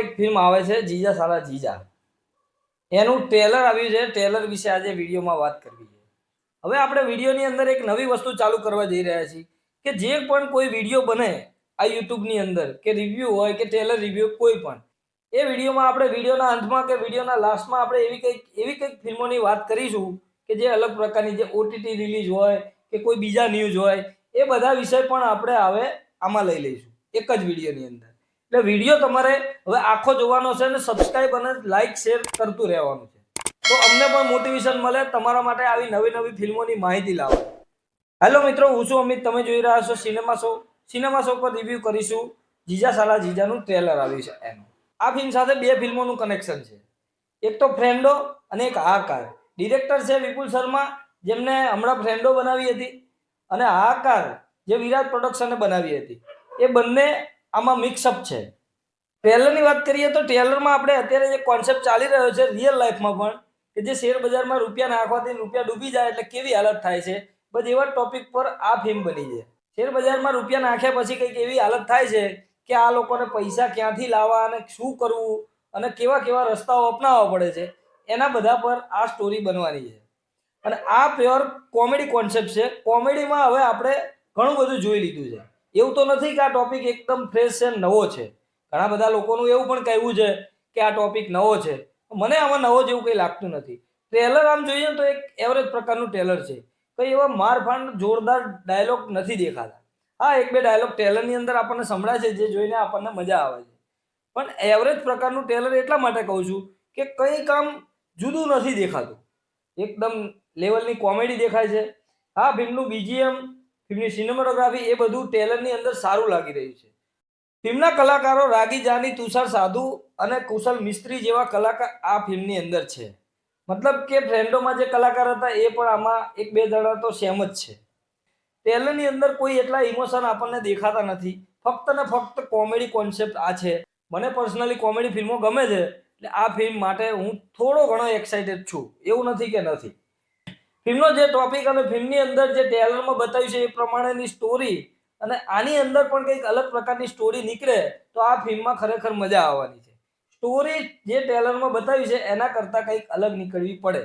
એક ફિલ્મ આવે છે જીજા સાલા જીજા, એનું ટ્રેલર આવ્યું છે. ટ્રેલર વિશે આજે વિડીયોમાં વાત કરવી છે. હવે આપણે વિડીયોની અંદર એક નવી વસ્તુ ચાલુ કરવા જઈ રહ્યા છીએ કે જે પણ કોઈ વિડીયો બને આ યુટ્યુબની અંદર, કે રિવ્યૂ હોય કે ટ્રેલર રિવ્યૂ, કોઈ પણ એ વિડીયોમાં આપણે વિડીયોના અંતમાં કે વિડીયોના લાસ્ટમાં આપણે એવી કંઈક ફિલ્મોની વાત કરીશું કે જે અલગ પ્રકારની, જે ઓટીટી રિલીઝ હોય કે કોઈ બીજા ન્યૂઝ હોય, એ બધા વિષય પણ આપણે હવે આમાં લઈ લઈશું એક જ વિડીયોની અંદર. એટલે વિડીયો તમારે હવે આખો જોવાનો છે અને સબસ્ક્રાઇબ અને લાઇક શેર કરતું રહેવાનું છે, તો અમને પણ મોટિવેશન મળે તમારા માટે આવી નવી નવી ફિલ્મોની માહિતી લાવો. હેલો મિત્રો, હું છું અમિત, તમે જોઈ રહ્યા છો સિનેમા શો. સિનેમા શો પર રિવ્યુ કરીશું જીજા સાલા જીજાનું ટ્રેલર આવ્યું છે એનું. આ ફિલ્મ સાથે બે ફિલ્મોનું કનેક્શન છે, એક તો ફ્રેન્ડો અને એક હાહાકાર. ડિરેક્ટર છે વિપુલ શર્મા, જેમને હમણાં ફ્રેન્ડો બનાવી હતી, અને હાહાકાર જે વિરાટ પ્રોડક્શને બનાવી હતી. એ બંને આમાં મિક્સઅપ છે. ટ્રેલરની વાત કરીએ તો ટ્રેલરમાં આપણે અત્યારે જે કોન્સેપ્ટ ચાલી રહ્યો છે રિયલ લાઈફમાં પણ, કે જે શેર બજારમાં રૂપિયા નાખવાથી રૂપિયા ડૂબી જાય એટલે કેવી હાલત થાય છે, બસ એવા ટોપિક પર આ ફિલ્મ બની છે. શેર બજારમાં રૂપિયા નાખ્યા પછી કંઈક એવી હાલત થાય છે કે આ લોકોને પૈસા ક્યાંથી લાવવા અને શું કરવું અને કેવા કેવા રસ્તાઓ અપનાવવા પડે છે, એના બધા પર આ સ્ટોરી બનવાની છે. અને આ પ્યોર કોમેડી કોન્સેપ્ટ છે. કોમેડીમાં હવે આપણે ઘણું બધું જોઈ લીધું છે. એવું તો નથી કે આ ટોપિક એકદમ ફ્રેશ છે, નવો છે. ઘણા બધા લોકોનું એવું પણ કહેવું છે કે આ ટોપિક નવો છે. મને આમાં નવો જેવું કંઈ લાગતું નથી. ટ્રેલર આમ જોઈએ તો એક એવરેજ પ્રકારનું ટ્રેલર છે. કંઈ એવા મારફાંડ જોરદાર ડાયલોગ નથી દેખાતા. હા, એક બે ડાયલોગ ટ્રેલરની અંદર આપણને સંભળાય છે, જે જોઈને આપણને મજા આવે છે. પણ એવરેજ પ્રકારનું ટ્રેલર એટલા માટે કહું છું કે કંઈ કામ જુદું નથી દેખાતું. એકદમ લેવલની કોમેડી દેખાય છે. હા, ફિલ્મનું બીજીએમ, ફિલ્મની સિનેમેટોગ્રાફી, એ બધું ટ્રેલરની અંદર સારું લાગી રહ્યું છે. ફિલ્મના કલાકારો રાગી જાની, તુષાર સાધુ અને કુશલ મિસ્ત્રી જેવા કલાકાર આ ફિલ્મની અંદર છે. મતલબ કે ફ્રેન્ડોમાં જે કલાકાર હતા એ પણ આમાં એક બે જણા તો સેમ જ છે. ટ્રેલરની અંદર કોઈ એટલા ઇમોશન આપણને દેખાતા નથી. ફક્ત ને ફક્ત કોમેડી કોન્સેપ્ટ આ છે. મને પર્સનલી કોમેડી ફિલ્મો ગમે છે, એટલે આ ફિલ્મ માટે હું થોડો ઘણો એક્સાઇટેડ છું. એવું નથી કે નથી. ફિલ્મનો જે ટોપિક અને ફિલ્મની અંદર જે ટ્રેલરમાં બતાવ્યું છે એ પ્રમાણેની સ્ટોરી, અને આની અંદર પણ કંઈક અલગ પ્રકારની સ્ટોરી નીકળે તો આ ફિલ્મમાં ખરેખર મજા આવવાની છે. સ્ટોરી જે ટ્રેલરમાં બતાવી છે એના કરતાં કંઈક અલગ નીકળવી પડે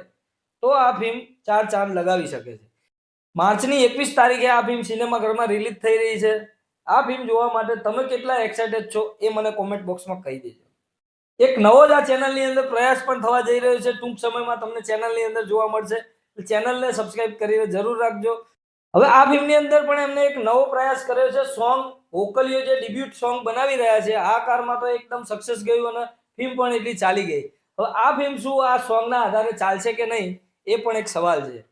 તો આ ફિલ્મ 4 ચાંદ લગાવી શકે છે. માર્ચની 21 તારીખે આ ફિલ્મ સિનેમાઘરમાં રિલીઝ થઈ રહી છે. આ ફિલ્મ જોવા માટે તમે કેટલા એક્સાઇટેડ છો એ મને કોમેન્ટ બોક્સમાં કહી દેજો. એક નવો જ આ ચેનલની અંદર પ્રયાસ પણ થવા જઈ રહ્યો છે. ટૂંક સમયમાં તમને ચેનલની અંદર જોવા મળશે. ચેનલને સબસ્ક્રાઇબ કરીને જરૂર રાખજો. હવે આ ફિલ્મની અંદર પણ એમને એક નવો પ્રયાસ કર્યો છે. સોંગ વોકલીઓ જે ડેબ્યુટ સોંગ બનાવી રહ્યા છે, આ કારમાં તો એકદમ સક્સેસ ગયું અને ફિલ્મ પણ એટલી ચાલી ગઈ. હવે આ ફિલ્મ શું આ સોંગના આધારે ચાલશે કે નહીં, એ પણ એક સવાલ છે.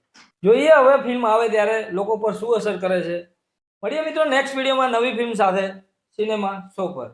જોઈએ હવે ફિલ્મ આવે ત્યારે લોકો પર શું અસર કરે છે. મળીએ મિત્રો નેક્સ્ટ વિડીયોમાં નવી ફિલ્મ સાથે સિનેમા શો પર.